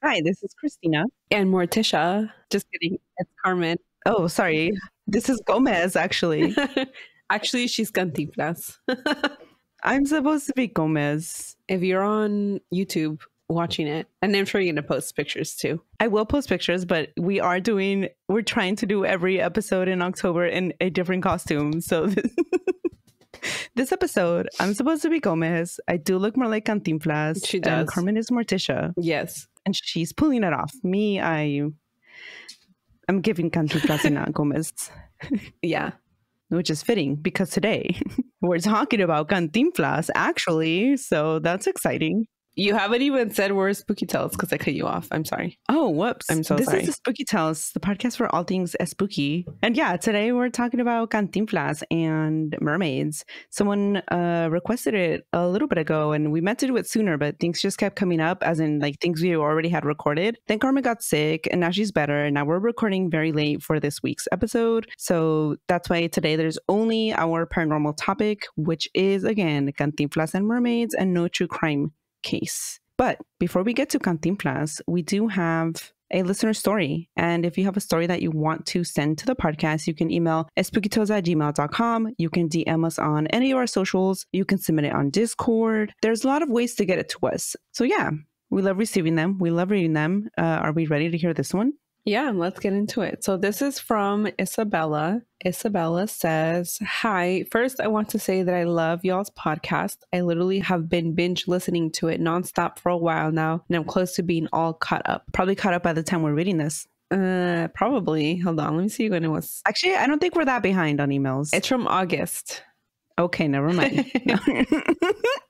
Hi, this is Cristina. And Morticia. Just kidding. It's Carmen. Oh, sorry. This is Gomez, actually. Actually, she's Cantinflas. I'm supposed to be Gomez. If you're on YouTube watching it, and I'm sure you're going to post pictures too. I will post pictures, but we're trying to do every episode in October in a different costume. So this episode, I'm supposed to be Gomez. I do look more like Cantinflas. She does. And Carmen is Morticia. Yes. And she's pulling it off. Me, I'm giving Cantinflas and not Gomez. Yeah. Which is fitting because today we're talking about Cantinflas, actually. So that's exciting. You haven't even said we're Espooky Tales because I cut you off. I'm sorry. Oh, whoops. I'm so sorry. This is Espooky Tales, the podcast for all things spooky. And yeah, today we're talking about Cantinflas and mermaids. Someone requested it a little bit ago and we meant to do it sooner, but things just kept coming up, as in like things we already had recorded. Then Carmen got sick and now she's better. And now we're recording very late for this week's episode. So that's why today there's only our paranormal topic, which is, again, Cantinflas and mermaids and no true crime case. But before we get to Cantinflas, we do have a listener story. And if you have a story that you want to send to the podcast, you can email espookytales@gmail.com. You can DM us on any of our socials. You can submit it on Discord. There's a lot of ways to get it to us. So yeah, we love receiving them. We love reading them. Are we ready to hear this one? Yeah, let's get into it. So this is from Isabella. Isabella says, "Hi, first I want to say that I love y'all's podcast. I literally have been binge listening to it nonstop for a while now, and I'm close to being all caught up." Probably caught up by the time we're reading this. Probably. Hold on, let me see when it was. Actually, I don't think we're that behind on emails. It's from August. Okay, never mind.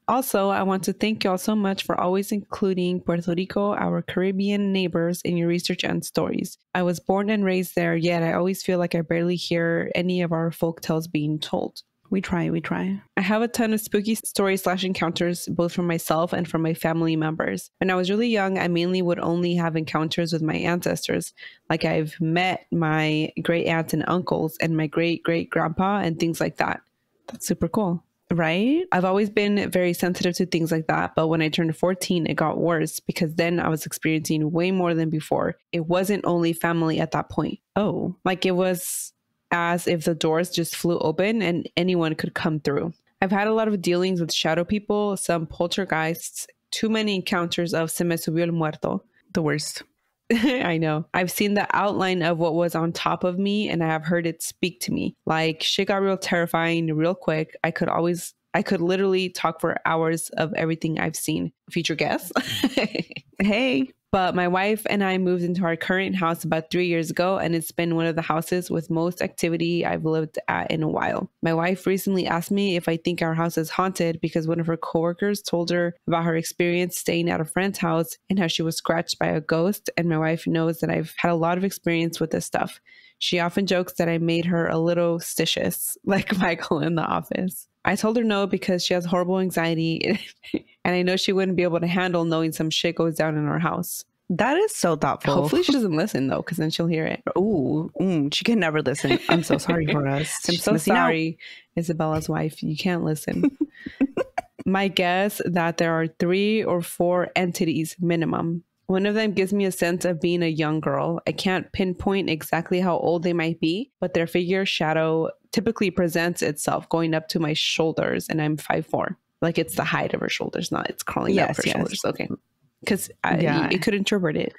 Also, I want to thank y'all so much for always including Puerto Rico, our Caribbean neighbors, in your research and stories. I was born and raised there, yet I always feel like I barely hear any of our folk tales being told. We try. I have a ton of spooky stories/encounters, both from myself and from my family members. When I was really young, I mainly would only have encounters with my ancestors. Like I've met my great aunts and uncles and my great-great-grandpa and things like that. That's super cool. Right? I've always been very sensitive to things like that. But when I turned 14, it got worse because then I was experiencing way more than before. It wasn't only family at that point. Oh. Like it was as if the doors just flew open and anyone could come through. I've had a lot of dealings with shadow people, some poltergeists, too many encounters of se me subió el muerto. The worst. I know. I've seen the outline of what was on top of me and I have heard it speak to me. Like shit got real terrifying real quick. I could literally talk for hours of everything I've seen. Future guest. Hey. But my wife and I moved into our current house about 3 years ago, and it's been one of the houses with most activity I've lived at in a while. My wife recently asked me if I think our house is haunted because one of her coworkers told her about her experience staying at a friend's house and how she was scratched by a ghost, and my wife knows that I've had a lot of experience with this stuff. She often jokes that I made her a little stitious, like Michael in The Office. I told her no because she has horrible anxiety and I know she wouldn't be able to handle knowing some shit goes down in our house. That is so thoughtful. Hopefully she doesn't listen though, because then she'll hear it. Ooh, she can never listen. I'm so sorry for us. I'm so sorry, Isabella's wife. You can't listen. My guess that there are 3 or 4 entities minimum. One of them gives me a sense of being a young girl. I can't pinpoint exactly how old they might be, but their figure shadow typically presents itself going up to my shoulders, and I'm 5'4". Like it's the height of her shoulders, not it's crawling up her shoulders. Okay. Because you could interpret it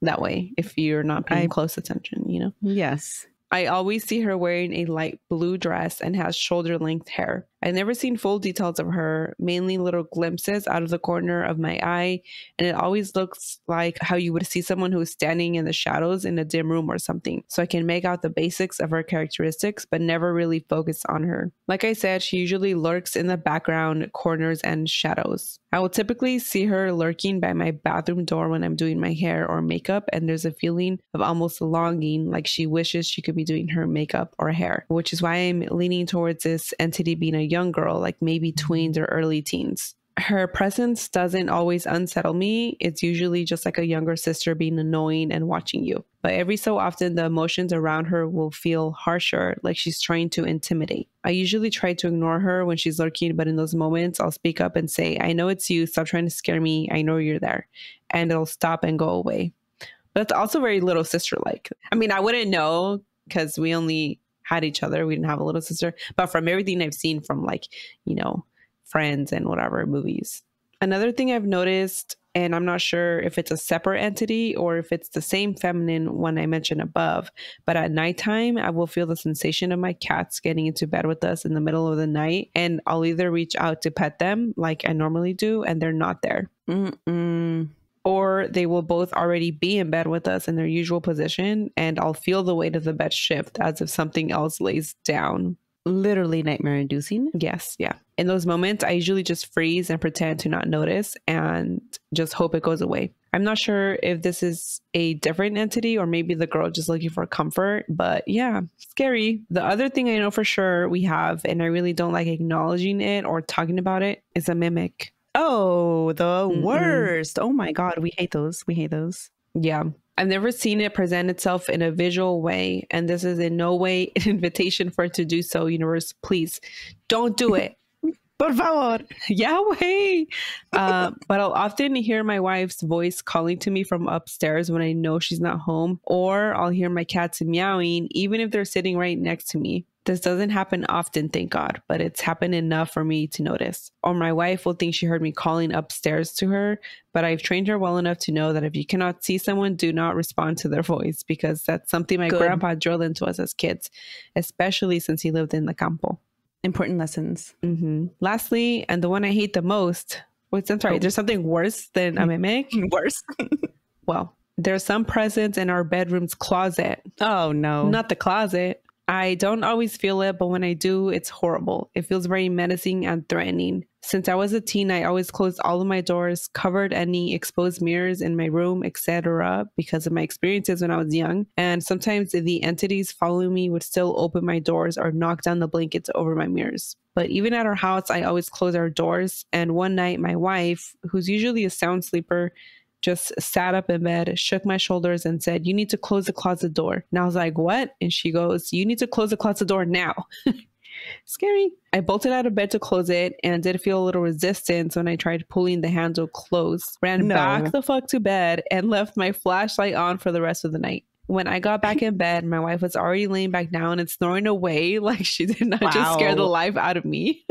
that way if you're not paying close attention, you know? Yes. I always see her wearing a light blue dress and has shoulder-length hair. I've never seen full details of her, mainly little glimpses out of the corner of my eye, and it always looks like how you would see someone who is standing in the shadows in a dim room or something. So I can make out the basics of her characteristics, but never really focus on her. Like I said, she usually lurks in the background, corners, and shadows. I will typically see her lurking by my bathroom door when I'm doing my hair or makeup, and there's a feeling of almost longing, like she wishes she could be doing her makeup or hair, which is why I'm leaning towards this entity being a young girl, like maybe tweens or early teens. Her presence doesn't always unsettle me. It's usually just like a younger sister being annoying and watching you. But every so often, the emotions around her will feel harsher, like she's trying to intimidate. I usually try to ignore her when she's lurking, but in those moments, I'll speak up and say, I know it's you. Stop trying to scare me. I know you're there. and it'll stop and go away. But it's also very little sister-like. I mean, I wouldn't know because we only had each other. We didn't have a little sister. But from everything I've seen from like, you know, Friends and whatever movies. Another thing I've noticed, and I'm not sure if it's a separate entity or if it's the same feminine one I mentioned above, but at nighttime, I will feel the sensation of my cats getting into bed with us in the middle of the night, and I'll either reach out to pet them like I normally do, and they're not there. Or they will both already be in bed with us in their usual position, and I'll feel the weight of the bed shift as if something else lays down. Literally nightmare inducing. Yes, yeah. In those moments, I usually just freeze and pretend to not notice and just hope it goes away. I'm not sure if this is a different entity or maybe the girl just looking for comfort, but yeah, scary. The other thing I know for sure we have, and I really don't like acknowledging it or talking about it, is a mimic. Oh, the worst. Oh my God. We hate those. We hate those. Yeah. I've never seen it present itself in a visual way, and this is in no way an invitation for it to do so. Universe, please don't do it. Por favor. Yahweh. But I'll often hear my wife's voice calling to me from upstairs when I know she's not home, or I'll hear my cats meowing, even if they're sitting right next to me. This doesn't happen often, thank God, but it's happened enough for me to notice. Or my wife will think she heard me calling upstairs to her, but I've trained her well enough to know that if you cannot see someone, do not respond to their voice, because that's something my grandpa drilled into us as kids, especially since he lived in the campo. Important lessons. Lastly, and the one I hate the most, I'm sorry, there's something worse than a mimic? Worse? Well, there's some presence in our bedroom's closet. Oh, no. Not the closet. I don't always feel it, but when I do, it's horrible. It feels very menacing and threatening. Since I was a teen, I always closed all of my doors, covered any exposed mirrors in my room, etc., because of my experiences when I was young. And sometimes the entities following me would still open my doors or knock down the blankets over my mirrors. But even at our house, I always close our doors. And one night, my wife, who's usually a sound sleeper, just sat up in bed, shook my shoulders and said, "You need to close the closet door." And I was like, "What?" And she goes, "You need to close the closet door now." Scary. I bolted out of bed to close it and did feel a little resistance when I tried pulling the handle close. Ran back the fuck to bed and left my flashlight on for the rest of the night. When I got back in bed, my wife was already laying back down and snoring away like she did not just scare the life out of me.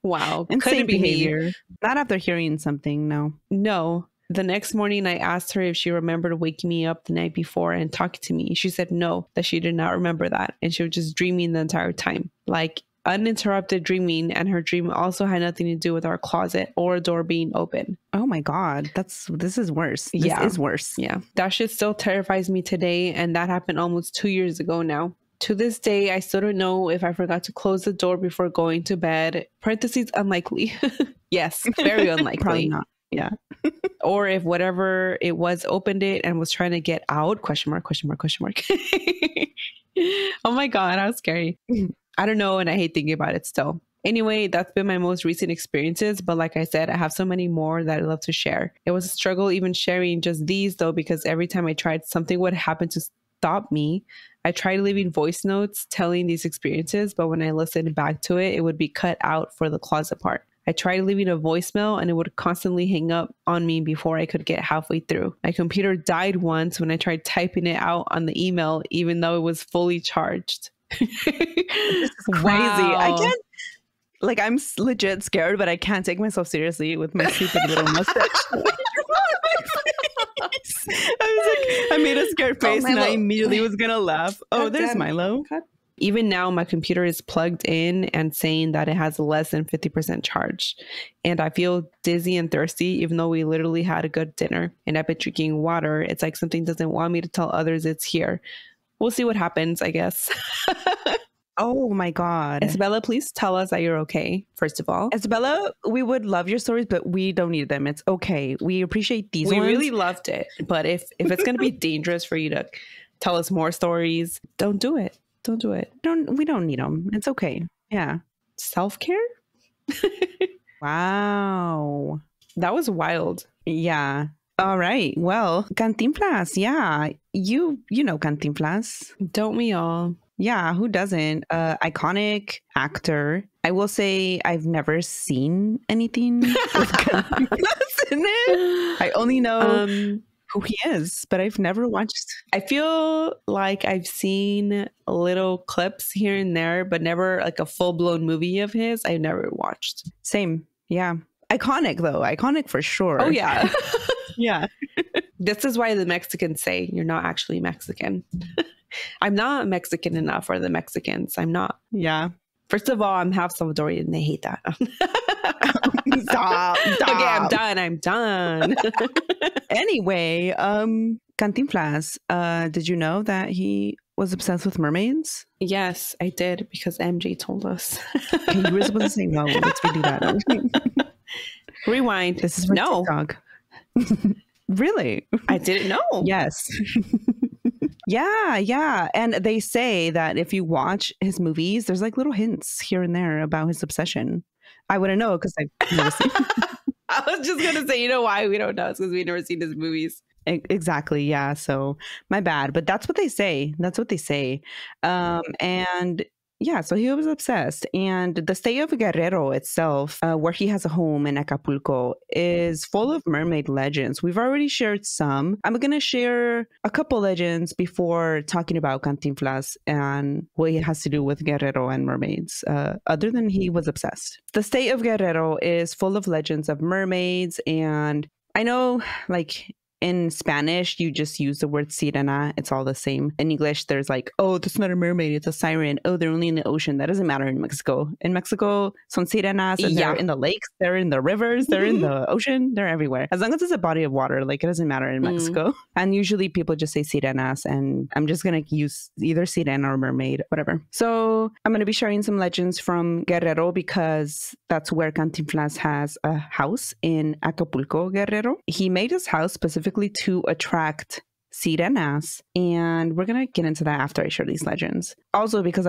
Wow. Insane behavior. Not after hearing something, no. No. The next morning, I asked her if she remembered waking me up the night before and talking to me. She said no, that she did not remember that. And she was just dreaming the entire time. Like uninterrupted dreaming. And her dream also had nothing to do with our closet or a door being open. Oh my God. This is worse. This is worse. Yeah. That shit still terrifies me today. And that happened almost 2 years ago now. To this day, I still don't know if I forgot to close the door before going to bed. Parentheses, unlikely. Yes, very unlikely. Probably not. Yeah. Or if whatever it was opened it and was trying to get out, question mark. Oh my God, how scary. I don't know, and I hate thinking about it still. Anyway, that's been my most recent experiences, but like I said, I have so many more that I'd love to share. It was a struggle even sharing just these though, because every time I tried, something would happen to stop me. I tried leaving voice notes telling these experiences, but when I listened back to it, it would be cut out for the closet part. I tried leaving a voicemail and it would constantly hang up on me before I could get halfway through. My computer died once when I tried typing it out on the email, even though it was fully charged. This is crazy. Wow. I can't, like, I'm legit scared, but I can't take myself seriously with my stupid little mustache. I made a scared face and I immediately was gonna laugh. Oh, there's Milo. Even now, my computer is plugged in and saying that it has less than 50% charge. And I feel dizzy and thirsty, even though we literally had a good dinner and I've been drinking water. It's like something doesn't want me to tell others it's here. We'll see what happens, I guess. Oh my God. Isabella, please tell us that you're okay, first of all. Isabella, we would love your stories, but we don't need them. It's okay. We appreciate these ones. We really loved it. But if it's going to be dangerous for you to tell us more stories, don't do it. Don't do it. We don't need them. It's okay. Yeah. Self-care? Wow. That was wild. Yeah. All right. Well, Cantinflas. Yeah. You know Cantinflas. Don't we all? Yeah, who doesn't? Iconic actor. I will say I've never seen anything with Cantinflas in it. I only know who he is, but I've never watched. I feel like I've seen little clips here and there, but never like a full-blown movie of his. I've never watched. Same. Yeah. Iconic, though. Iconic for sure. Oh, yeah. Yeah. This is why the Mexicans say you're not actually Mexican. I'm not Mexican enough for the Mexicans. I'm not. Yeah. First of all, I'm half Salvadorian and they hate that. Stop. Okay, I'm done. Anyway, Cantinflas, did you know that he was obsessed with mermaids? Yes, I did because MJ told us. Okay, you were supposed to say no. Let's redo that. Rewind. This is for TikTok. Really? I didn't know. Yes. Yeah. And they say that if you watch his movies, there's like little hints here and there about his obsession. I wouldn't know because I've never seen. I was just going to say, you know why we don't know? It's because we've never seen his movies. Exactly. Yeah. So my bad. But that's what they say. And yeah, so he was obsessed. And the state of Guerrero itself, where he has a home in Acapulco, is full of mermaid legends. We've already shared some. I'm going to share a couple legends before talking about Cantinflas and what it has to do with Guerrero and mermaids, other than he was obsessed. The state of Guerrero is full of legends of mermaids. And I know, like, in Spanish, you just use the word sirena. It's all the same. In English, there's like, oh, that's not a mermaid. It's a siren. Oh, they're only in the ocean. That doesn't matter in Mexico. In Mexico, son sirenas. And they're in the lakes. They're in the rivers. They're in the ocean. They're everywhere. As long as it's a body of water, like it doesn't matter in Mexico. And usually people just say sirenas. And I'm just going to use either sirena or mermaid, whatever. So I'm going to be sharing some legends from Guerrero because that's where Cantinflas has a house in Acapulco, Guerrero. He made his house specifically to attract sirenas, and we're gonna get into that after I share these legends. Also because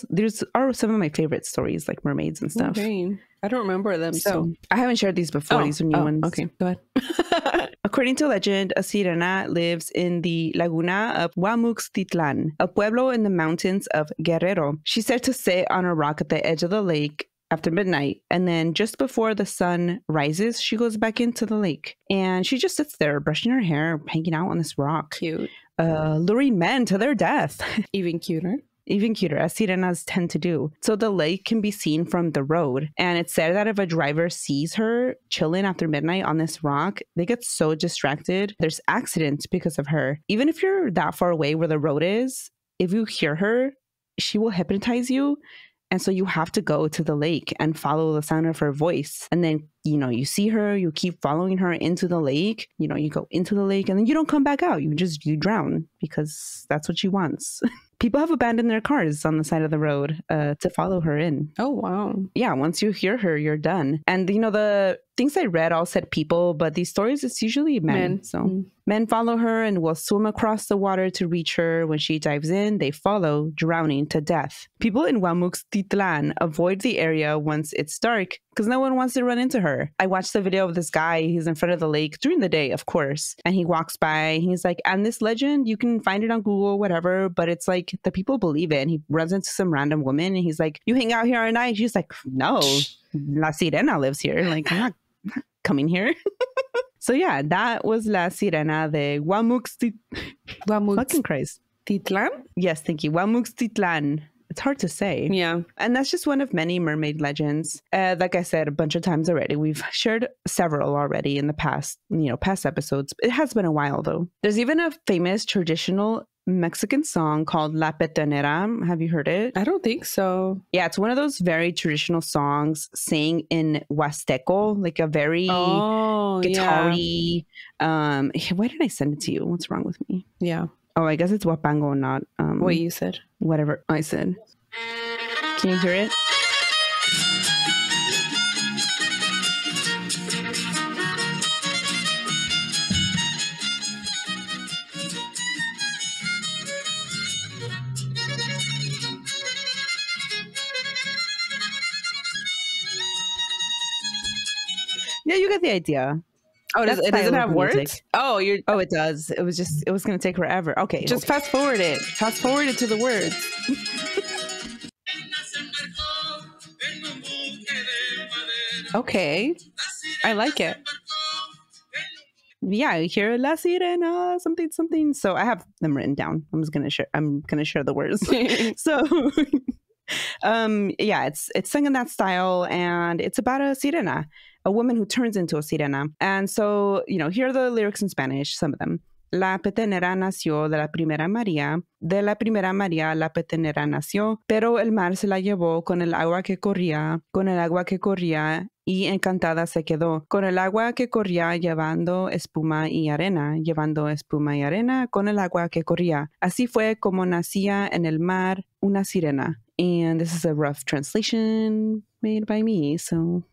these are some of my favorite stories, like mermaids and stuff. Okay. I don't remember them, so I haven't shared these before. These are new ones. Okay, go ahead. According to legend, a sirena lives in the laguna of Huamuxtitlan, a pueblo in the mountains of Guerrero. She's said to sit on a rock at the edge of the lake after midnight, and then just before the sun rises, she goes back into the lake, and she just sits there brushing her hair, hanging out on this rock. Cute. Luring men to their death. Even cuter, as sirenas tend to do. So the lake can be seen from the road, and it's said that if a driver sees her chilling after midnight on this rock, they get so distracted. There's accidents because of her. Even if you're that far away where the road is, if you hear her, she will hypnotize you. And so you have to go to the lake and follow the sound of her voice. And then, you see her, you keep following her into the lake. You go into the lake and then you don't come back out. You drown because that's what she wants. People have abandoned their cars on the side of the road to follow her in. Oh, wow. Yeah, once you hear her, you're done. And, the things I read all said people, but these stories, it's usually men. So men follow her and will swim across the water to reach her. When she dives in, they follow, drowning to death. People in Huamuxtitlan avoid the area once it's dark because no one wants to run into her. I watched the video of this guy. He's in front of the lake during the day, of course. And he walks by. He's like, and this legend, you can find it on Google, whatever. But it's like the people believe it. And he runs into some random woman and he's like, you hang out here at night? She's like, no, La Sirena lives here. Like, I'm not coming here. So yeah, that was La Sirena de Fucking Christ. Titlan? Yes, thank you. Huamuxtitlan. It's hard to say. Yeah. And that's just one of many mermaid legends. Like I said a bunch of times already, we've shared several already in the past episodes. It has been a while though. There's even a famous traditional Mexican song called La Petonera. Have you heard it? I don't think so. Yeah, it's one of those very traditional songs sang in Huasteco, like a very guitar-y. Yeah. Why did I send it to you? What's wrong with me? Yeah. Oh, I guess it's Huapango, not what you said. Whatever I said. Can you hear it? Yeah, you get the idea. Oh, That does it style doesn't of have music. words? Oh, you're Oh, it does. It was going to take forever. Okay. just fast forward it. Fast forward it to the words. Okay. I like it. Yeah, you hear La Sirena, something, something. So I have them written down. I'm gonna share the words. So yeah, it's sung in that style, and it's about a sirena, a woman who turns into a sirena. And so, here are the lyrics in Spanish, some of them. La petenera nació de la primera María, de la primera María la petenera nació, pero el mar se la llevó con el agua que corría, con el agua que corría, y encantada se quedó, con el agua que corría llevando espuma y arena, llevando espuma y arena, con el agua que corría. Así fue como nacía en el mar una sirena. And this is a rough translation made by me, so...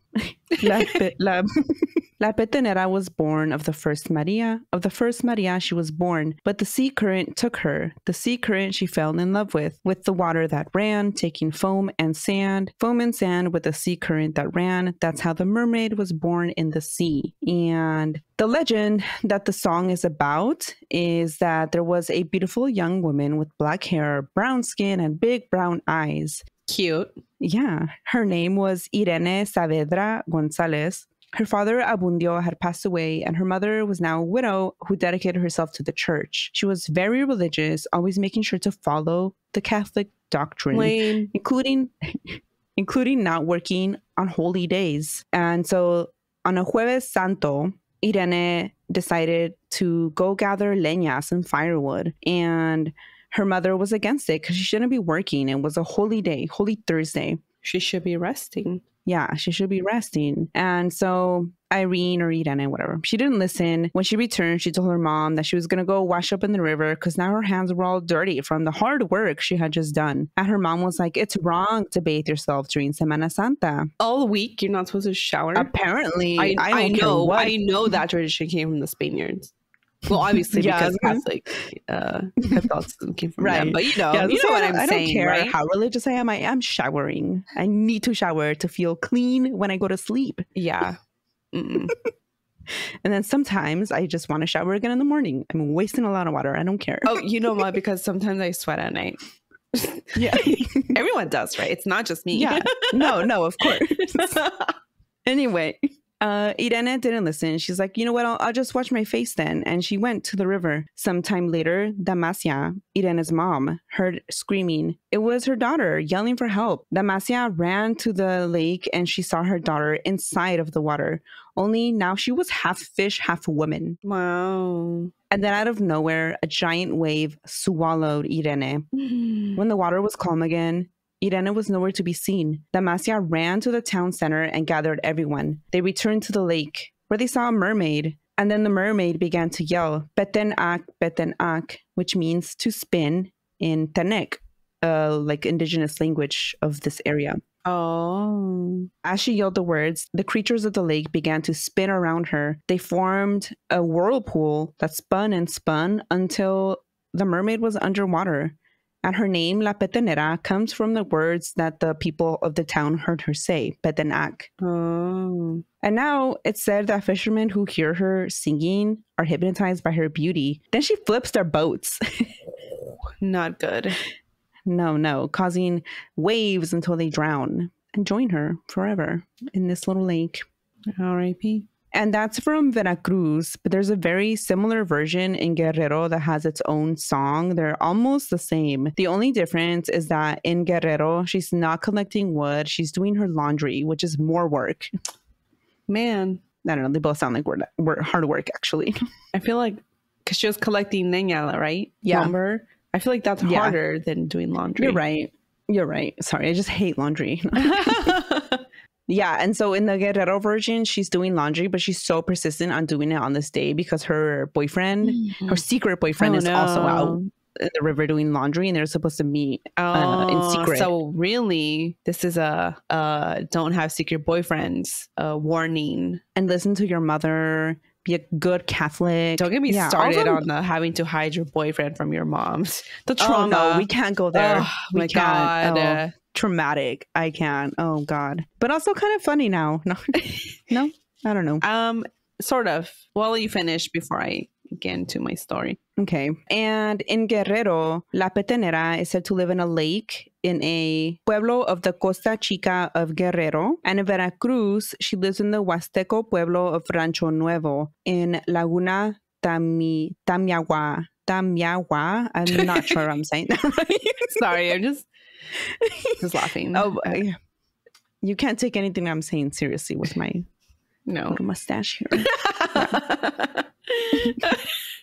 La petenera was born of the first Maria. Of the first Maria she was born, but the sea current took her. The sea current she fell in love with the water that ran, taking foam and sand with the sea current that ran. That's how the mermaid was born in the sea. And the legend that the song is about is that there was a beautiful young woman with black hair, brown skin, and big brown eyes. Cute. Yeah. Her name was Irene Saavedra Gonzalez. Her father, Abundio, had passed away, and her mother was now a widow who dedicated herself to the church. She was very religious, always making sure to follow the Catholic doctrine, including not working on holy days. And so on a Jueves Santo, Irene decided to go gather leñas and firewood, and her mother was against it because she shouldn't be working. It was a holy day, Holy Thursday. She should be resting. Yeah, she should be resting. And so Irene or Irene, whatever, she didn't listen. When she returned, she told her mom that she was going to go wash up in the river because now her hands were all dirty from the hard work she had just done. And her mom was like, it's wrong to bathe yourself during Semana Santa. All week, you're not supposed to shower? Apparently. I know that tradition came from the Spaniards. Well, obviously, because Catholic Catholicism came from them. But you know what I'm saying, I don't care right? how religious I am. I am showering. I need to shower to feel clean when I go to sleep. Yeah. And then sometimes I just want to shower again in the morning. I'm wasting a lot of water. I don't care. Oh, you know what? Because sometimes I sweat at night. Yeah. Everyone does, right? It's not just me. Yeah. No, of course. Anyway. Irene didn't listen. She's like, you know what? I'll just wash my face then. And she went to the river. Sometime later, Damasia, Irene's mom, heard screaming. It was her daughter yelling for help. Damasia ran to the lake and she saw her daughter inside of the water. Only now she was half fish, half woman. Wow. And then out of nowhere, a giant wave swallowed Irene. When the water was calm again, Irene was nowhere to be seen. Damasia ran to the town center and gathered everyone. They returned to the lake, where they saw a mermaid. And then the mermaid began to yell, beten ak, which means to spin in Tenek, like indigenous language of this area. Oh. As she yelled the words, the creatures of the lake began to spin around her. They formed a whirlpool that spun and spun until the mermaid was underwater. And her name, La Petenera, comes from the words that the people of the town heard her say, Petenak. Oh. And now it's said that fishermen who hear her singing are hypnotized by her beauty. Then she flips their boats. Not good. No, causing waves until they drown and join her forever in this little lake. R.I.P. And that's from Veracruz, but there's a very similar version in Guerrero that has its own song. They're almost the same. The only difference is that in Guerrero, she's not collecting wood. She's doing her laundry, which is more work. Man. I don't know. They both sound like we're hard work, actually. I feel like, because she was collecting leña, right? Yeah. Lumber. I feel like that's harder than doing laundry. You're right. Sorry, I just hate laundry. Yeah, and so in the Guerrero version, she's doing laundry, but she's so persistent on doing it on this day because her boyfriend, her secret boyfriend, is also out in the river doing laundry, and they're supposed to meet in secret. So really, this is a don't have secret boyfriends warning. And listen to your mother. Be a good Catholic. Don't get me started on the having to hide your boyfriend from your moms. The trauma. Oh, no, we can't go there. Oh, my God. Traumatic. I can't. Oh God. But also kind of funny now. No, I don't know. Sort of. Well, you finish before I get into my story. Okay. And in Guerrero, La Petenera is said to live in a lake in a pueblo of the Costa Chica of Guerrero. And in Veracruz, she lives in the Huasteco pueblo of Rancho Nuevo in Laguna Tamiagua. Tamiagua. I'm not sure I'm saying that right. Sorry, I'm just laughing. Oh, you can't take anything I'm saying seriously with my little mustache here.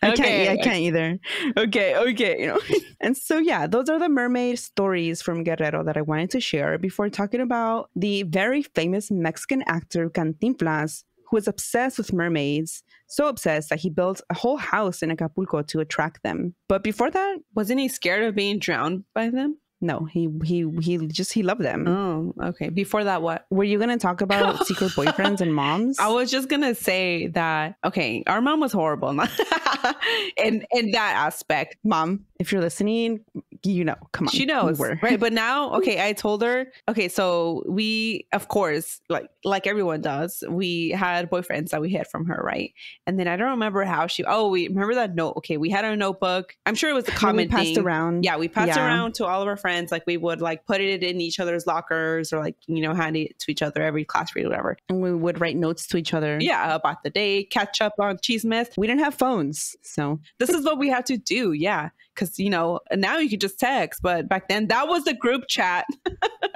I can't either. Okay. And so, yeah, those are the mermaid stories from Guerrero that I wanted to share before talking about the very famous Mexican actor Cantinflas, who was obsessed with mermaids, so obsessed that he built a whole house in Acapulco to attract them. But before that, wasn't he scared of being drowned by them? No, he loved them. Oh, okay. Before that, what? Were you going to talk about secret boyfriends and moms? I was just going to say that, okay, our mom was horrible in that aspect. Mom, if you're listening, come on. She knows, right? But now, okay, I told her, okay, so we, of course, like everyone does, we had boyfriends that we hid from her, right? And then I don't remember how we remember that note. Okay, we had a notebook. I'm sure it was a common thing. We passed around. Yeah, we passed around to all of our friends. Like we would put it in each other's lockers or hand it to each other every class period or whatever. And we would write notes to each other. Yeah, about the day, catch up on cheese mess. We didn't have phones, so this is what we had to do. Yeah. Because, now you could just text. But back then, that was the group chat.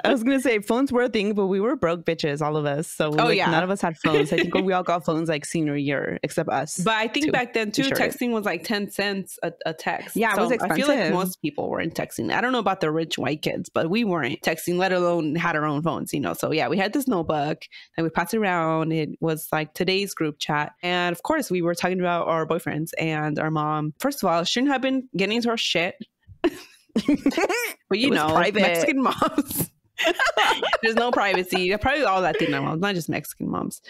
I was going to say phones were a thing, but we were broke bitches, all of us. So none of us had phones. I think we all got phones senior year, except us. But I think back then, too, texting was 10 cents a text. Yeah, it was expensive. I feel like most people weren't texting. I don't know about the rich white kids, but we weren't texting, let alone had our own phones, So, yeah, we had this notebook and we passed it around. It was today's group chat. And, of course, we were talking about our boyfriends and our mom. First of all, shouldn't have been getting into our shit. But private. Mexican moms. There's no privacy. Probably all Latina moms, not just Mexican moms.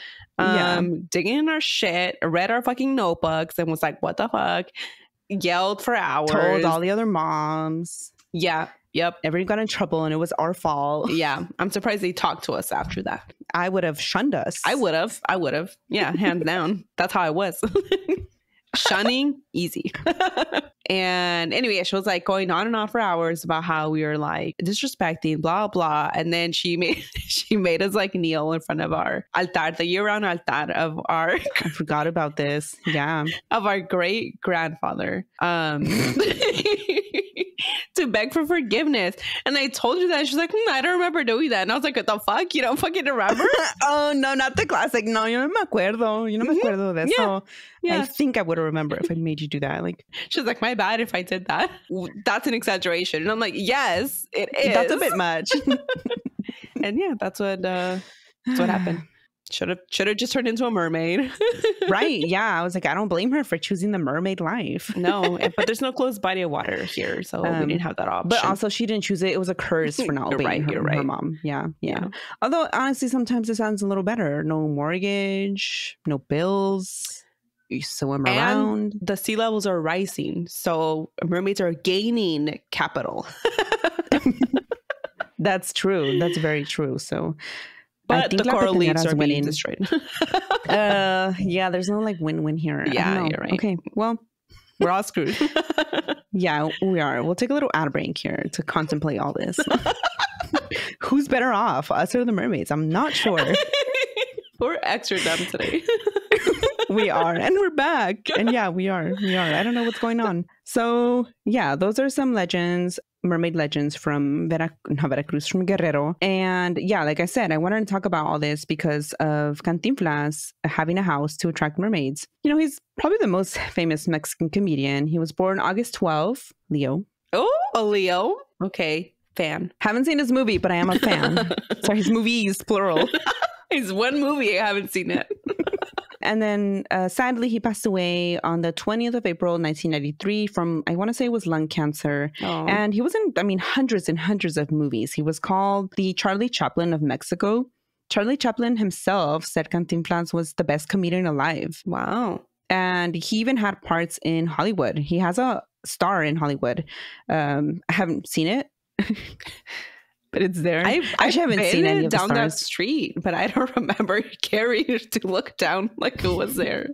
Digging in our shit, read our fucking notebooks and was like, what the fuck? Yelled for hours. Told all the other moms. Yeah. Yep. Everyone got in trouble and it was our fault. Yeah. I'm surprised they talked to us after that. I would have shunned us. I would have. Yeah, hands down. That's how I was. Shunning, easy. And anyway, she was going on and on for hours about how we were disrespecting, blah, blah. And then she made us kneel in front of our altar, the year-round altar of our... I forgot about this. Yeah. Of our great grandfather. To beg for forgiveness. And I told her that. She's like, I don't remember doing that. And I was like, what the fuck? You don't fucking remember? Oh, no, not the classic. No, yo no me acuerdo. Yo no me acuerdo de eso. Yeah. I think I would have remembered if I made you do that. She's like, my bad if I did that. That's an exaggeration. And I'm like, yes, it is. That's a bit much. And yeah, that's what happened. Should have just turned into a mermaid. Right. Yeah. I was like, I don't blame her for choosing the mermaid life. No, but there's no close body of water here. So we didn't have that option. But also she didn't choose it. It was a curse for not obeying her mom. Yeah. Although honestly, sometimes it sounds a little better. No mortgage, no bills. You swim around. The sea levels are rising. So mermaids are gaining capital. That's true. That's very true. So... But the coral reefs are being destroyed. Yeah, there's no win-win here. Yeah, you're right. Okay, well, we're all screwed. Yeah, we are. We'll take a little ad break here to contemplate all this. Who's better off, us or the mermaids? I'm not sure. We're extra dumb today. We are. And we're back. And yeah, we are. I don't know what's going on. So yeah, those are some legends. Mermaid legends from Veracruz, from Guerrero. And yeah, like I said, I wanted to talk about all this because of Cantinflas having a house to attract mermaids. He's probably the most famous Mexican comedian. He was born August 12th, Leo. Oh, a Leo. Okay, fan. Haven't seen his movie, but I am a fan. Sorry, his movies, plural. It's one movie. I haven't seen it. And then sadly, he passed away on the 20th of April, 1993 from, I want to say it was lung cancer. Aww. And he was in, hundreds and hundreds of movies. He was called the Charlie Chaplin of Mexico. Charlie Chaplin himself said Cantinflas was the best comedian alive. Wow. And he even had parts in Hollywood. He has a star in Hollywood. I haven't seen it. but it's there. I actually haven't seen any of the down that stars. street, but I don't remember caring to look down like it was there.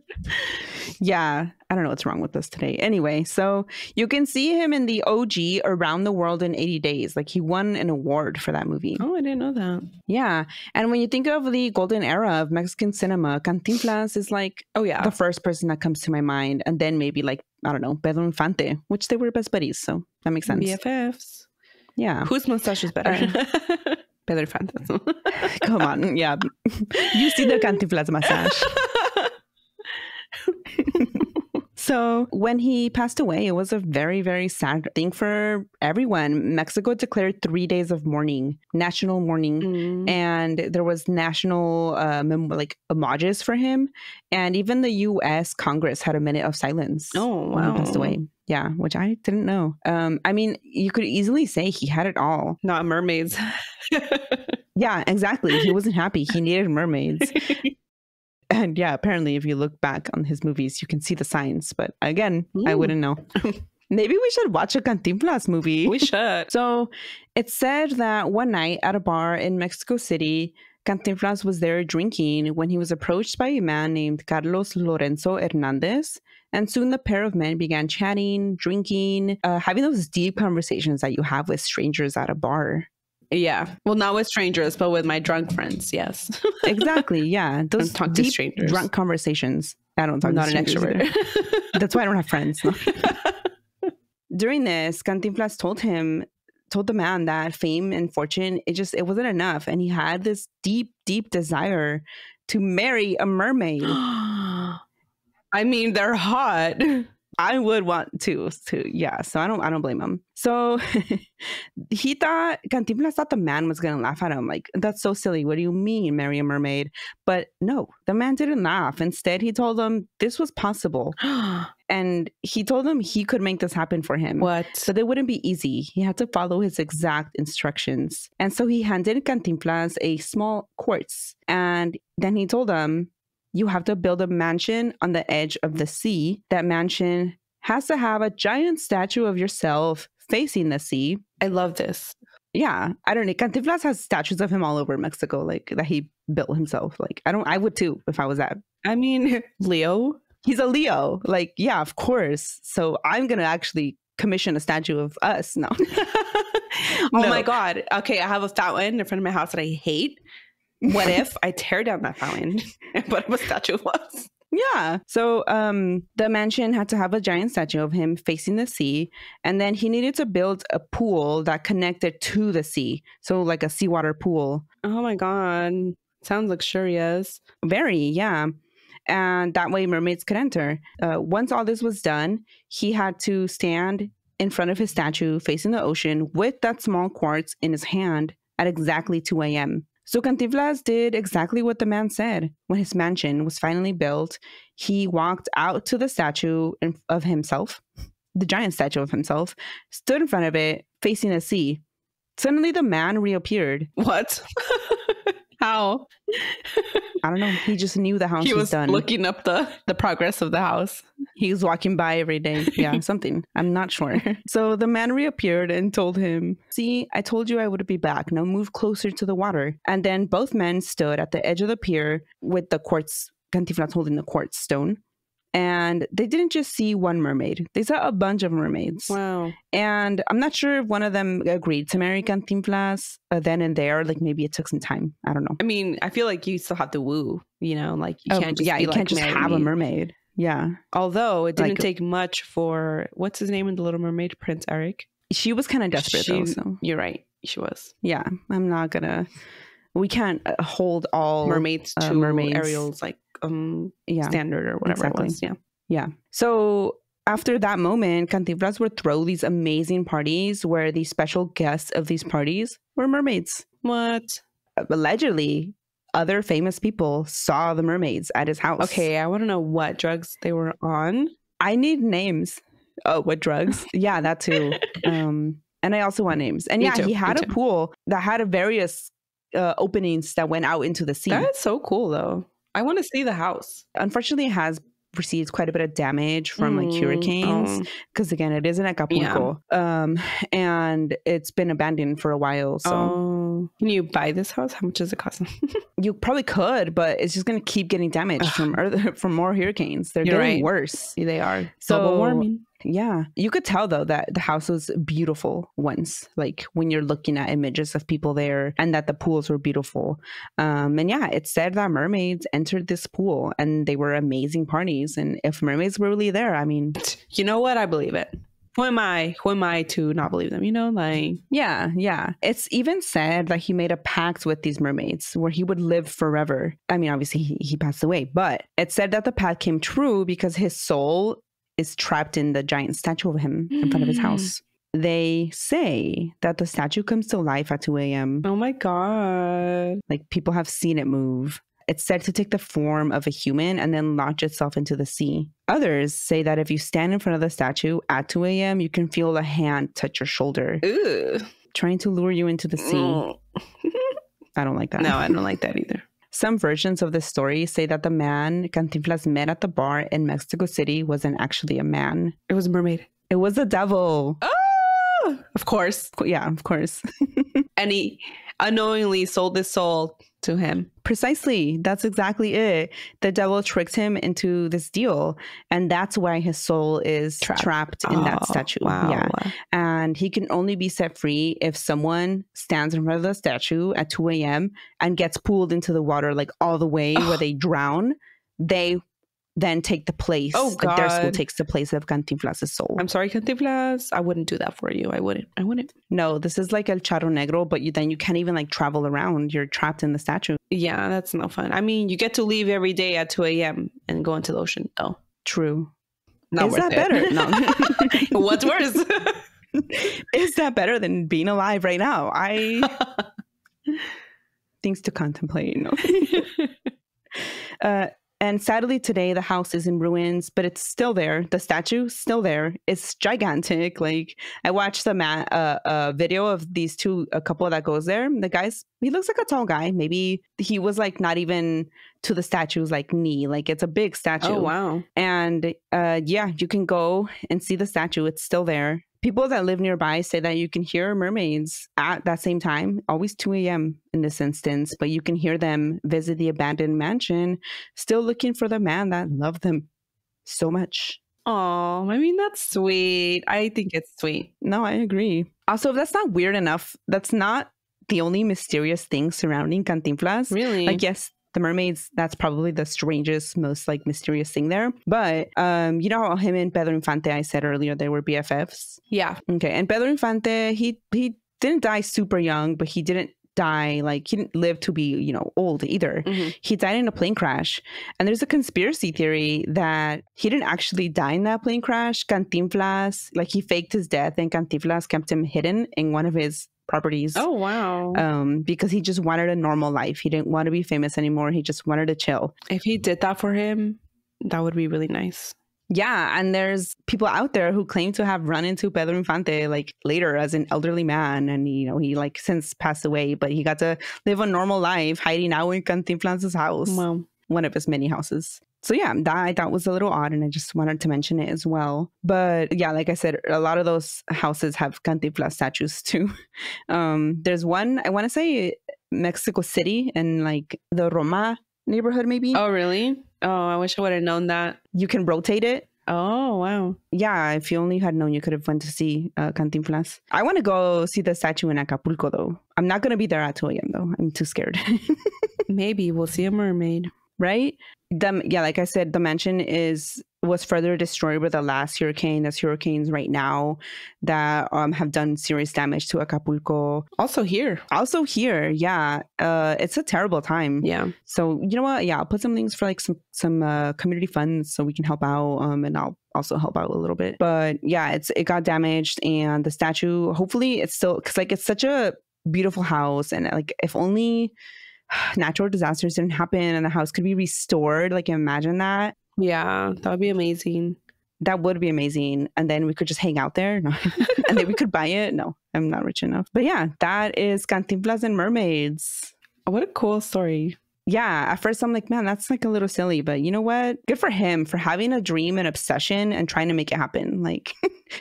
Yeah, I don't know what's wrong with us today. Anyway, so you can see him in the OG Around the World in 80 Days. Like he won an award for that movie. Oh, I didn't know that. Yeah. And when you think of the golden era of Mexican cinema, Cantinflas is like, oh yeah, the first person that comes to my mind. And then maybe like, I don't know, Pedro Infante, which they were best buddies. So that makes sense. BFFs. Yeah. Whose mustache is better? Pedro Infante. Come on. Yeah. You see the Cantinflas mustache. So when he passed away, it was a very, very sad thing for everyone. Mexico declared 3 days of mourning, national mourning, and there was national like homages for him. And even the U.S. Congress had a minute of silence. Oh, wow. When he passed away. Yeah, which I didn't know. I mean, you could easily say he had it all. Not mermaids. Yeah, exactly. He wasn't happy. He needed mermaids. And yeah, apparently, if you look back on his movies, you can see the signs. But again, I wouldn't know. Maybe we should watch a Cantinflas movie. We should. So it's said that one night at a bar in Mexico City, Cantinflas was there drinking when he was approached by a man named Carlos Lorenzo Hernandez. And soon the pair of men began chatting, drinking, having those deep conversations that you have with strangers at a bar. Yeah. Well, not with strangers, but with my drunk friends. Yes. Exactly. Yeah. Those talk deep, to strangers. drunk conversations. I don't talk I'm to not an strangers extrovert. either. That's why I don't have friends. No. During this, Cantinflas told the man that fame and fortune, it wasn't enough. And he had this deep, deep desire to marry a mermaid. I mean, they're hot. I would want to, yeah. So I don't blame him. So Cantinflas thought the man was gonna laugh at him, like, that's so silly. What do you mean, marry a mermaid? But no, the man didn't laugh. Instead, he told him this was possible, and he told him he could make this happen for him. What? So it wouldn't be easy. He had to follow his exact instructions, and so he handed Cantinflas a small quartz, and then he told him, you have to build a mansion on the edge of the sea. That mansion has to have a giant statue of yourself facing the sea. I love this. Yeah. I don't know. Cantinflas has statues of him all over Mexico, like that he built himself. Like, I would too if I was that. I mean, Leo. He's a Leo. Like, yeah, of course. So I'm going to actually commission a statue of us. No. Oh my God. Okay. I have a fountain in front of my house that I hate. What if I tear down that fountain and put up a statue of us? Yeah. So the mansion had to have a giant statue of him facing the sea. And then he needed to build a pool that connected to the sea. So like a seawater pool. Oh my God. Sounds luxurious. Very, yeah. And that way mermaids could enter. Once all this was done, he had to stand in front of his statue facing the ocean with that small quartz in his hand at exactly 2 a.m. So Cantinflas did exactly what the man said. When his mansion was finally built, he walked out to the statue of himself, the giant statue of himself, stood in front of it, facing the sea. Suddenly, the man reappeared. What? How? I don't know. He just knew the house was done. He was looking up the progress of the house. He was walking by every day. Yeah, something. I'm not sure. So the man reappeared and told him, see, I told you I would be back. Now move closer to the water. And then both men stood at the edge of the pier with the quartz, Cantinflas holding the quartz stone. And they didn't just see one mermaid. They saw a bunch of mermaids. Wow. And I'm not sure if one of them agreed to marry Cantinflas then and there. Like maybe it took some time. I don't know. I mean, I feel like you still have to woo, you know, like you can't just you can't just have a mermaid. Yeah. Although it didn't take much for, what's his name in The Little Mermaid? Prince Eric. She was kind of desperate though. So. You're right. She was. Yeah. I'm not gonna, we can't hold all mermaids to mermaids. Ariel's like standard or whatever it was. Yeah. So after that moment, Cantinflas would throw these amazing parties where the special guests of these parties were mermaids. What? Allegedly, other famous people saw the mermaids at his house. Okay, I want to know what drugs they were on. I need names. Oh, what drugs? Yeah, that too. And I also want names. And he had a pool that had various openings that went out into the sea. That's so cool, though. I want to see the house. Unfortunately, it has received quite a bit of damage from like hurricanes because again, it is in Acapulco. And it's been abandoned for a while. So can you buy this house? How much does it cost? You probably could, but it's just going to keep getting damaged from more hurricanes. They're getting worse. They are. So, global warming. Yeah. You could tell, though, that the house was beautiful once, like when you're looking at images of people there, and that the pools were beautiful. And yeah, it said that mermaids entered this pool and they were amazing parties. And if mermaids were really there, I mean... You know what? I believe it. Who am I to not believe them? You know, like... Yeah. It's even said that he made a pact with these mermaids where he would live forever. I mean, obviously, he passed away, but it said that the pact came true because his soul is trapped in the giant statue of him in front of his house. They say that the statue comes to life at 2 a.m. Oh my God. Like, people have seen it move. It's said to take the form of a human and then launch itself into the sea. Others say that if you stand in front of the statue at 2 a.m., you can feel a hand touch your shoulder. Ooh. Trying to lure you into the sea. I don't like that. No, I don't like that either. Some versions of this story say that the man Cantinflas met at the bar in Mexico City wasn't actually a man. It was a mermaid. It was the devil. Oh, of course. Yeah, of course. And he unknowingly sold his soul to him. Precisely. That's exactly it. The devil tricked him into this deal. And that's why his soul is trapped in that statue. Wow. Yeah. And he can only be set free if someone stands in front of the statue at 2 a.m. and gets pulled into the water like all the way where they drown. They then take the place. Oh, God. Like their soul takes the place of Cantinflas' soul. I'm sorry, Cantinflas. I wouldn't do that for you. I wouldn't. No, this is like El Charro Negro, but then you can't even like travel around. You're trapped in the statue. Yeah, that's no fun. I mean, you get to leave every day at 2 a.m. and go into the ocean. Oh, true. Not is worth that it. better? No. What's worse? Is that better than being alive right now? Things to contemplate. No. And sadly today the house is in ruins, but it's still there. The statue's still there. It's gigantic. Like I watched a video of these a couple that goes there. The guy's, he looks like a tall guy. Maybe he was like not even to the statue's like knee. Like it's a big statue. Oh wow. And yeah, you can go and see the statue. It's still there. People that live nearby say that you can hear mermaids at that same time, always 2 a.m. in this instance, but you can hear them visit the abandoned mansion, still looking for the man that loved them so much. Oh, I mean, that's sweet. I think it's sweet. No, I agree. Also, if that's not weird enough, that's not the only mysterious thing surrounding Cantinflas. Really? Like, yes, the mermaids, that's probably the strangest, most like mysterious thing there. But you know how him and Pedro Infante, I said earlier, they were BFFs? Yeah. Okay. And Pedro Infante, he didn't die super young, but he didn't die, like he didn't live to be, you know, old either. Mm-hmm. He died in a plane crash. And there's a conspiracy theory that he didn't actually die in that plane crash. Cantinflas, like he faked his death and Cantinflas kept him hidden in one of his properties. Oh, wow. Because he just wanted a normal life. He didn't want to be famous anymore. He just wanted to chill. If he did that for him, that would be really nice. Yeah, and there's people out there who claim to have run into Pedro Infante like later as an elderly man, and you know he like since passed away, but he got to live a normal life hiding out in Cantinflas' house. Wow. One of his many houses. So yeah, that I thought was a little odd, and I just wanted to mention it as well. But yeah, like I said, a lot of those houses have Cantinflas statues too. There's one, I want to say Mexico City and like the Roma neighborhood maybe. Oh, really? Oh, I wish I would have known that. You can rotate it. Oh, wow. Yeah, if you only had known, you could have went to see Cantinflas. I want to go see the statue in Acapulco, though. I'm not going to be there at 2 a.m., though. I'm too scared. Maybe we'll see a mermaid. Right? Yeah, like I said, the mansion was further destroyed with the last hurricane. There's hurricanes right now that have done serious damage to Acapulco. Also here, yeah. It's a terrible time. Yeah. So you know what? Yeah, I'll put some links for like some community funds so we can help out. And I'll also help out a little bit. But yeah, it got damaged, and the statue. Hopefully, it's still because like it's such a beautiful house, and like if only natural disasters didn't happen and the house could be restored. Like imagine that. Yeah, that would be amazing. That would be amazing. And then we could just hang out there. No. And then we could buy it. No, I'm not rich enough. But yeah, that is Cantinflas and Mermaids. What a cool story. Yeah, at first I'm like, man, that's like a little silly, but you know what? Good for him for having a dream and obsession and trying to make it happen. Like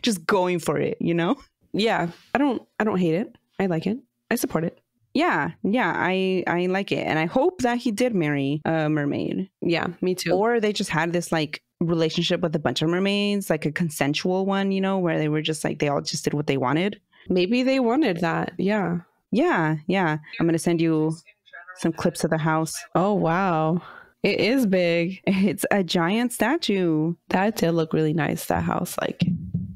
just going for it, you know? Yeah, I don't hate it. I like it. I support it. Yeah, I like it. And I hope that he did marry a mermaid. Yeah, me too. Or they just had this like relationship with a bunch of mermaids, like a consensual one, you know, where they were just like, they all just did what they wanted. Maybe they wanted that. Yeah. Yeah. I'm going to send you some clips of the house. Oh, wow. It is big. It's a giant statue. That did look really nice, that house. Like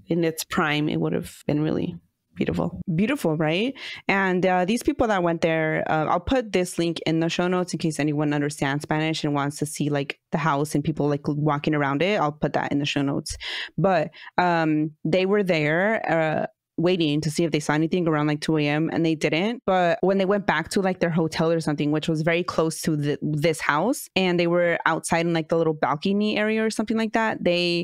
in its prime, it would have been really beautiful, right? And these people that went there, I'll put this link in the show notes in case anyone understands Spanish and wants to see like the house and people like walking around it. I'll put that in the show notes. But they were there waiting to see if they saw anything around like 2 a.m. and they didn't. But when they went back to like their hotel or something, which was very close to this house, and they were outside in like the little balcony area or something like that,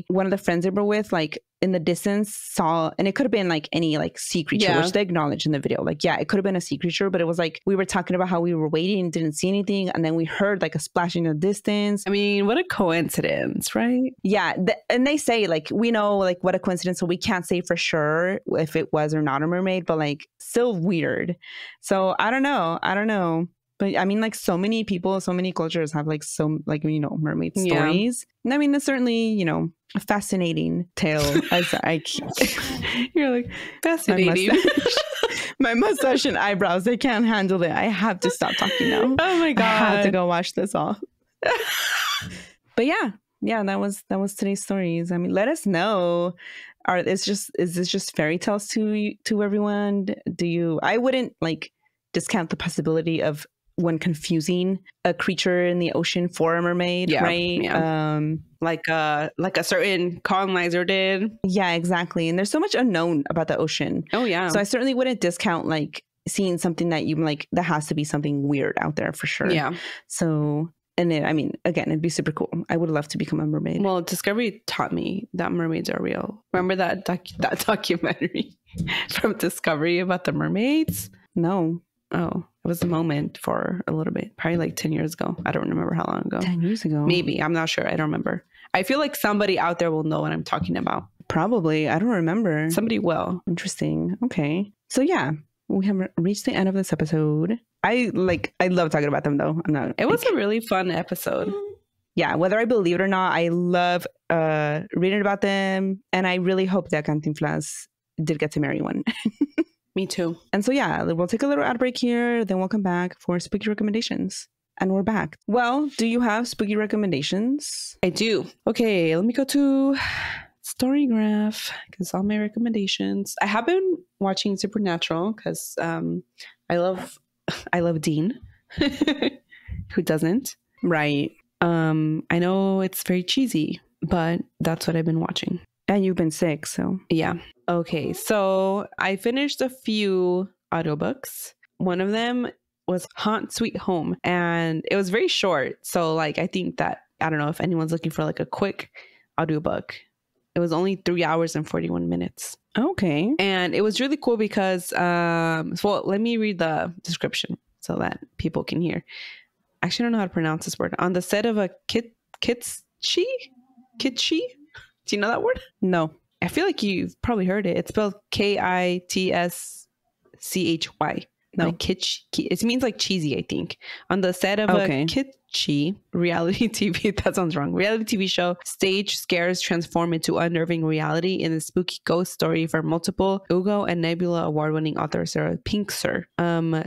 one of the friends they were with, like in the distance saw, and it could have been like any like sea creature, which they acknowledged in the video. Like, yeah, it could have been a sea creature, but it was like, we were talking about how we were waiting and didn't see anything. And then we heard like a splashing in the distance. I mean, what a coincidence, right? Yeah. And they say like, we know like what a coincidence. So we can't say for sure if it was or not a mermaid, but like still weird. So I don't know. But I mean, like so many people, so many cultures have like mermaid stories. And I mean, it's certainly, a fascinating tale. You're like, fascinating. My mustache and eyebrows, they can't handle it. I have to stop talking now. Oh my God. I have to go wash this off. But yeah, that was today's stories. I mean, let us know. Is this just fairy tales to everyone? I wouldn't like discount the possibility of when confusing a creature in the ocean for a mermaid, right? Yeah. Like a certain colonizer did. Yeah, exactly. And there's so much unknown about the ocean. Oh yeah. So I certainly wouldn't discount like seeing something that you like, that has to be something weird out there for sure. Yeah. So, and I mean, again, it'd be super cool. I would love to become a mermaid. Well, Discovery taught me that mermaids are real. Remember that documentary from Discovery about the mermaids? No. Oh, it was a moment for a little bit, probably like 10 years ago. I don't remember how long ago. 10 years ago? Maybe. I'm not sure. I don't remember. I feel like somebody out there will know what I'm talking about. Probably. I don't remember. Somebody will. Interesting. Okay. So yeah, we have reached the end of this episode. I love talking about them though. It was a really fun episode. Yeah, whether I believe it or not, I love reading about them. And I really hope that Cantinflas did get to marry one. Me too. And so, yeah, we'll take a little ad break here. Then we'll come back for spooky recommendations. And we're back. Well, do you have spooky recommendations? I do. Okay, let me go to Storygraph because all my recommendations. I have been watching Supernatural because I love Dean. Who doesn't? Right. I know it's very cheesy, but that's what I've been watching. And you've been sick, so. Yeah. Okay, so I finished a few audiobooks. One of them was Haunt Sweet Home, and it was very short. So like, I think that, I don't know if anyone's looking for like a quick audiobook. It was only 3 hours and 41 minutes. Okay. And it was really cool because, well, let me read the description so that people can hear. Actually, I don't know how to pronounce this word. On the set of a kitschy? Do you know that word? No. I feel like you've probably heard it. It's spelled Kitschy. No. Like kitsch. It means like cheesy, I think. On the set of a kitschy reality TV, that sounds wrong, reality TV show, stage scares transform into unnerving reality in a spooky ghost story for multiple Hugo and Nebula award-winning author Sarah Pinkster.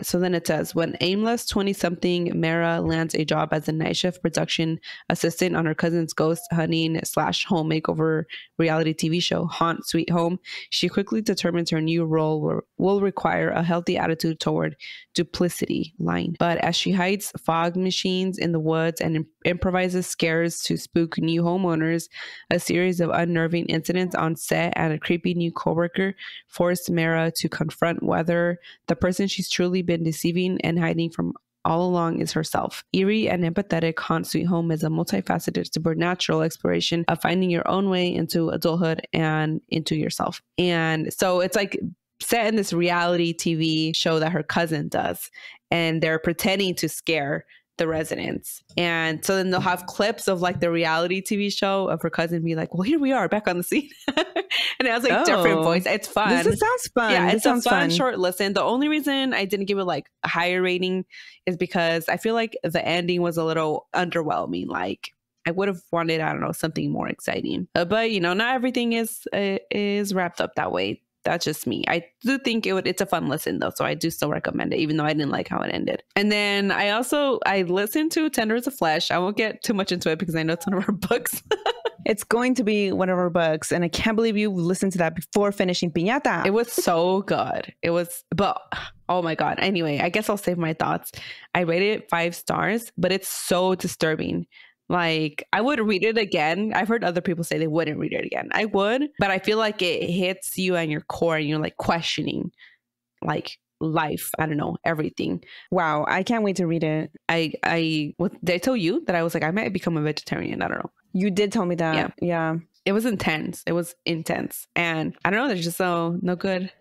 So then it says, when aimless 20-something Mara lands a job as a night shift production assistant on her cousin's ghost hunting / home makeover reality TV show, Haunt Sweet Home, she quickly determines her new role will require a healthy attitude toward duplicity, lying. But as she hides fog machines in the woods and improvises scares to spook new homeowners, a series of unnerving incidents on set and a creepy new coworker forced Mara to confront whether the person she's truly been deceiving and hiding from all along is herself. Eerie and empathetic, Haunt Sweet Home is a multifaceted supernatural exploration of finding your own way into adulthood and into yourself. And so it's like set in this reality TV show that her cousin does, and they're pretending to scare the residents. And so then they'll have clips of like the reality TV show of her cousin be like, well, here we are back on the scene. And it has like different voice. It's fun. This sounds fun. Yeah, it's sounds a fun short listen. The only reason I didn't give it like a higher rating is because I feel like the ending was a little underwhelming. Like I would have wanted, I don't know, something more exciting. But you know, not everything is wrapped up that way. That's just me. I do think it's a fun listen though. So I do still recommend it, even though I didn't like how it ended. And then I listened to Tender as a Flesh. I won't get too much into it because I know it's one of our books. It's going to be one of our books. And I can't believe you listened to that before finishing Piñata. It was so good. But oh my God. Anyway, I guess I'll save my thoughts. I rated it 5 stars, but it's so disturbing. Like, I would read it again. I've heard other people say they wouldn't read it again. I would, but I feel like it hits you on your core and you're like questioning like life. I don't know, everything. Wow. I can't wait to read it. Did I tell you that I was like, I might become a vegetarian? I don't know. You did tell me that. Yeah. It was intense. And I don't know, there's just so no good.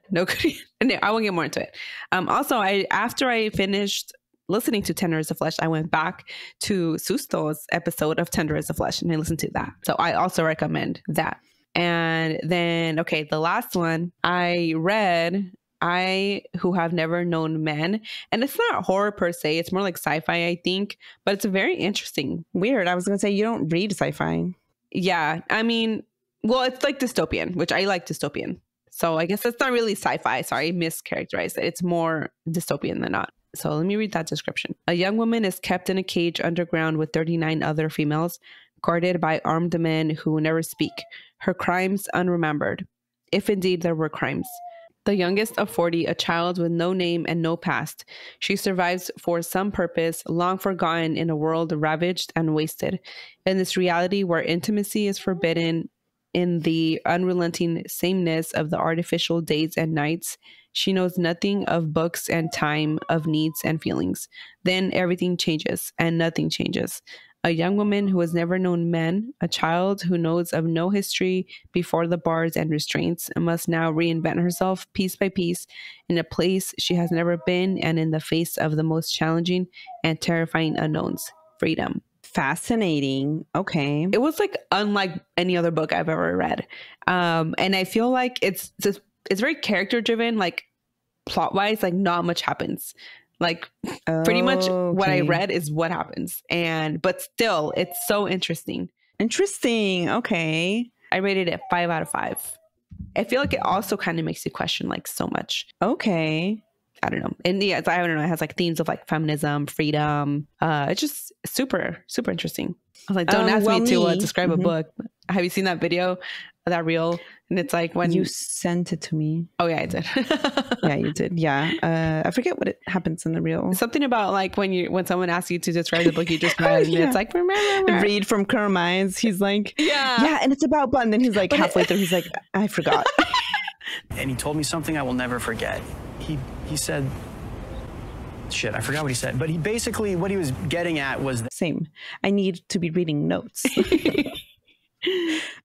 And I won't get more into it. Also, after I finished listening to Tender as a Flesh, I went back to Susto's episode of Tender as a Flesh and I listened to that. So I also recommend that. And then, okay, the last one I read, I Who Have Never Known Men. And it's not horror per se. It's more like sci-fi, I think. But it's a very interesting. Weird. I was going to say, you don't read sci-fi. Yeah. I mean, well, it's like dystopian, which I like dystopian. So I guess it's not really sci-fi. Sorry, mischaracterized it. It's more dystopian than not. So let me read that description. A young woman is kept in a cage underground with 39 other females, guarded by armed men who never speak. Her crimes unremembered, if indeed there were crimes. The youngest of 40, a child with no name and no past. She survives for some purpose, long forgotten in a world ravaged and wasted. In this reality where intimacy is forbidden, in the unrelenting sameness of the artificial days and nights, she knows nothing of books and time, of needs and feelings. Then everything changes and nothing changes. A young woman who has never known men, a child who knows of no history before the bars and restraints, must now reinvent herself piece by piece in a place she has never been and in the face of the most challenging and terrifying unknowns. Freedom. Fascinating. Okay. It was like unlike any other book I've ever read. And I feel like it's very character driven, like plot wise, like not much happens. Like pretty much what I read is what happens. But still, it's so interesting. Interesting. Okay. I rated it 5 out of 5. I feel like it also kind of makes you question like so much. Okay. I don't know. And yeah, I don't know. It has like themes of like feminism, freedom. It's just super, super interesting. I was like, don't ask me to describe a book. Have you seen that video, that reel? And it's like when you sent it to me. Oh yeah, I did. Yeah, you did. Yeah. I forget what it happens in the reel. Something about like when someone asks you to describe the book you just read, and it's like read from Carmen's. He's like, yeah, and it's about blood. And then he's like halfway through, he's like, I forgot. And he told me something I will never forget. He said, shit, I forgot what he said. But what he was getting at was same. I need to be reading notes.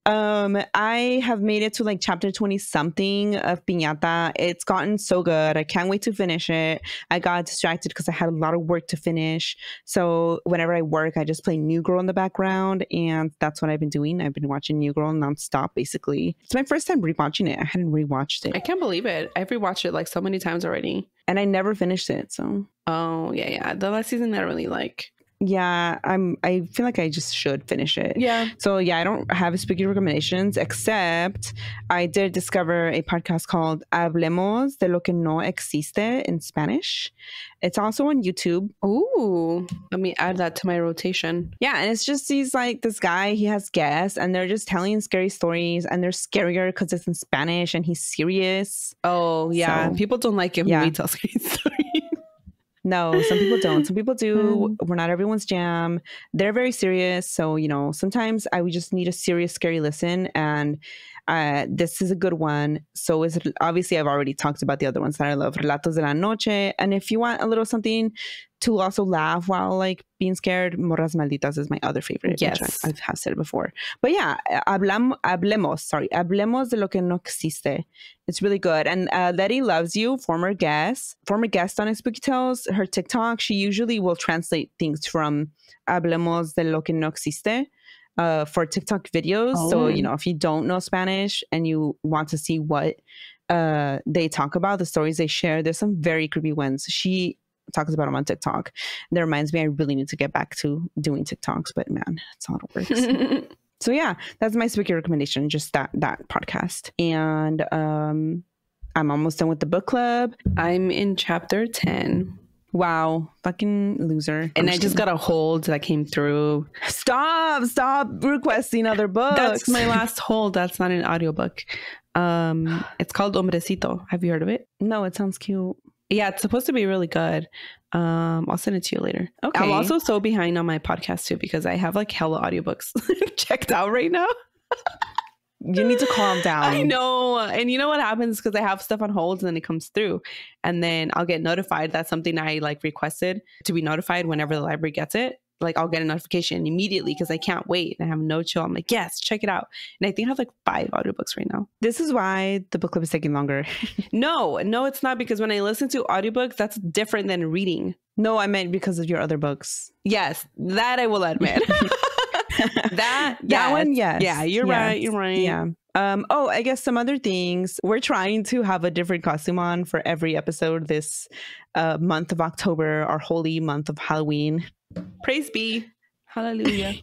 I have made it to like chapter 20 something of Piñata. It's gotten so good. I can't wait to finish it. I got distracted because I had a lot of work to finish. So whenever I work, I just play New Girl in the background, and that's what I've been doing. I've been watching New Girl nonstop, basically. It's my first time rewatching it. I hadn't rewatched it. I can't believe it. I've rewatched it like so many times already. And I never finished it, so. Oh, yeah. The last season I don't really like. Yeah, I feel like I just should finish it. Yeah. So yeah, I don't have spooky recommendations, except I did discover a podcast called Hablemos de lo que no existe in Spanish. It's also on YouTube. Ooh, let me add that to my rotation. Yeah, and it's just this guy, he has guests, and they're just telling scary stories, and they're scarier because it's in Spanish, and he's serious. Oh, yeah. So, people don't like it when we tell scary stories. No, some people don't. Some people do. We're not everyone's jam. They're very serious. So, sometimes we just need a serious, scary listen. And this is a good one. So obviously I've already talked about the other ones that I love. Relatos de la Noche. And if you want a little something to also laugh while like being scared, Morras Malditas is my other favorite. Yes. I have said it before. But yeah, hablemos de lo que no existe. It's really good. And Letty Loves You, former guest on Espooky Tales, her TikTok, she usually will translate things from hablemos de lo que no existe for TikTok videos. Oh. So, if you don't know Spanish and you want to see what they talk about, the stories they share, there's some very creepy ones. She talks about them on TikTok. That reminds me, I really need to get back to doing TikToks, but man, that's how it works. So yeah, that's my spooky recommendation, just that podcast. And I'm almost done with the book club. I'm in chapter 10. Wow, fucking loser. And I just got a hold that came through. Stop requesting other books. That's my last hold. That's not an audiobook. It's called Hombrecito. Have you heard of it? No, it sounds cute. Yeah, it's supposed to be really good. I'll send it to you later. Okay. I'm also so behind on my podcast too because I have like hella audiobooks checked out right now. You need to calm down. I know. And you know what happens because I have stuff on hold and then it comes through. And then I'll get notified that something I like requested to be notified whenever the library gets it. Like I'll get a notification immediately because I can't wait. And I have no chill. I'm like, yes, check it out. And I think I have like 5 audiobooks right now. This is why the book club is taking longer. No, it's not, because when I listen to audiobooks, that's different than reading. No, I meant because of your other books. Yes, that I will admit. that one, yes. Yeah, you're right. Yeah. I guess some other things. We're trying to have a different costume on for every episode this month of October, our holy month of Halloween. Praise be. Hallelujah.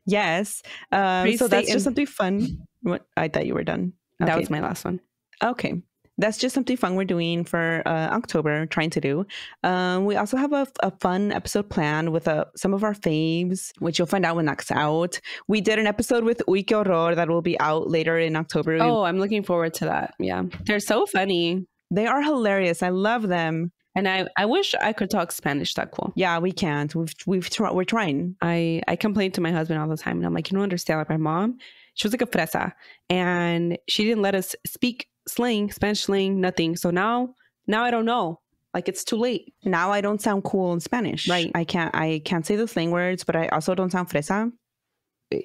Yes. So that's just something fun. What? I thought you were done. Okay. That Okay. was my last one. Okay. That's just something fun we're doing for October, trying to do. We also have a fun episode planned with some of our faves, which you'll find out when that's out. We did an episode with Uy Que Horror that will be out later in October. Oh, I'm looking forward to that. Yeah. They're so funny. They are hilarious. I love them. And I wish I could talk Spanish that cool. Yeah, we can't. We're trying. I complain to my husband all the time. And I'm like, you don't understand. Like my mom, she was like a fresa. And she didn't let us speak slang, Spanish slang, nothing. So now I don't know. Like it's too late. Now I don't sound cool in Spanish. Right. I can't say the slang words, but I also don't sound fresa.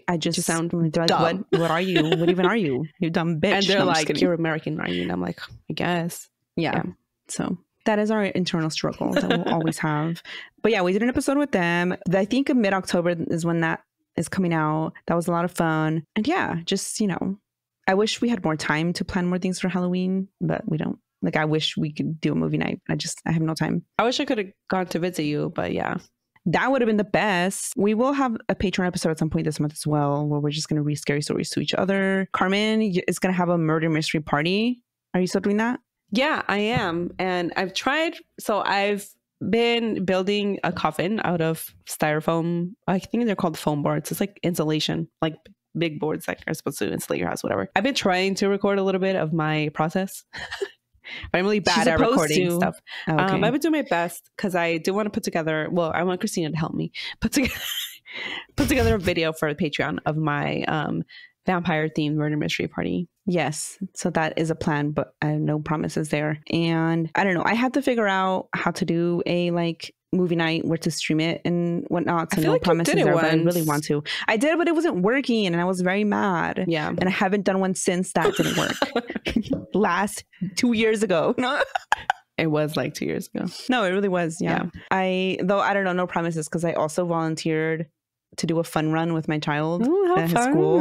I just sound they're dumb. like, what are you? What even are you? You dumb bitch. And they're No, I'm just like, kidding. you're American, right? And I'm like, I guess. Yeah. So that is our internal struggle that we'll always have. But yeah, we did an episode with them. I think mid-October is when that is coming out. That was a lot of fun. And yeah, just, I wish we had more time to plan more things for Halloween, but we don't. Like, I wish we could do a movie night. I have no time. I wish I could have gone to visit you, but yeah. That would have been the best. We will have a Patreon episode at some point this month as well, where we're just going to read scary stories to each other. Carmen is going to have a murder mystery party. Are you still doing that? Yeah, I am. And I've been building a coffin out of styrofoam. I think they're called foam boards. It's like insulation, like big boards that are supposed to insulate your house, whatever. I've been trying to record a little bit of my process. But I'm really bad at recording stuff. Oh, okay. I've been doing my best because I do want to put together, I want Cristina to help me put together a video for Patreon of my vampire themed murder mystery party. Yes. So that is a plan, but no promises there. And I don't know. I had to figure out how to do a movie night, where to stream it and whatnot. So no promises there, but I really want to. I did, but it wasn't working and I was very mad. Yeah. And I haven't done one since that didn't work. Last 2 years ago. It was like 2 years ago. No, it really was. Yeah. I don't know, no promises, because I also volunteered to do a fun run with my child at his school.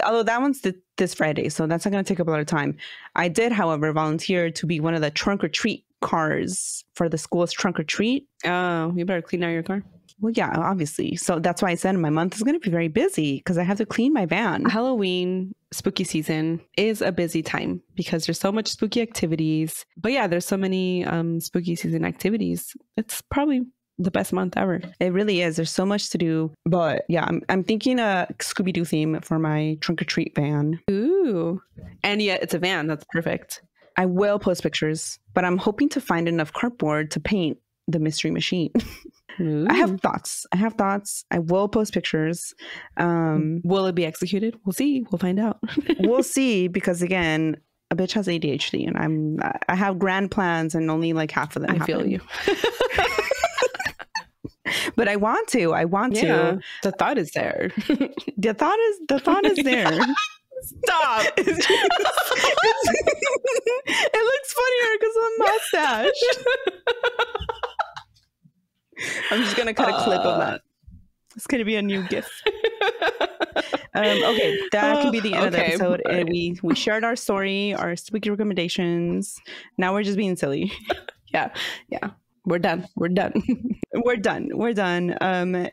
Although that one's this Friday, so that's not going to take up a lot of time. I did, however, volunteer to be one of the trunk or treat cars for the school's trunk or treat. Oh, you better clean out your car. Well, yeah, obviously. So that's why I said my month is going to be very busy because I have to clean my van. Halloween, spooky season is a busy time because there's so much spooky activities. But yeah, there's so many spooky season activities. It's probably the best month ever. It really is. There's so much to do. But yeah, I'm thinking a Scooby-Doo theme for my trunk or treat van. Ooh. And yet it's a van. That's perfect. I will post pictures, but I'm hoping to find enough cardboard to paint the mystery machine. I have thoughts. I will post pictures. Will it be executed? We'll see. We'll find out. We'll see, because again, a bitch has ADHD and I have grand plans and only like half of them I feel you. But I want to. The thought is there. The thought is there. Stop. It looks funnier because of the mustache. I'm just gonna cut a clip of that. It's gonna be a new GIF. Okay, that can be the end of the episode. Right. We shared our story, our spooky recommendations. Now we're just being silly. Yeah. We're done. We're done.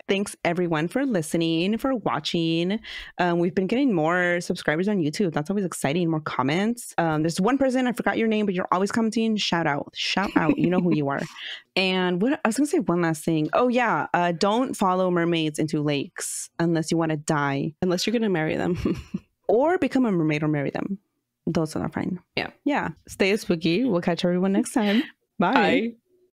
Thanks everyone for listening, for watching. We've been getting more subscribers on YouTube. That's always exciting. More comments. There's one person, I forgot your name, but you're always commenting. Shout out. You know who you are. And what I was gonna say one last thing. Oh yeah. Don't follow mermaids into lakes unless you want to die. Unless you're gonna marry them. Or become a mermaid or marry them. Those are fine. Yeah. Yeah. Stay spooky. We'll catch everyone next time. Bye. Bye.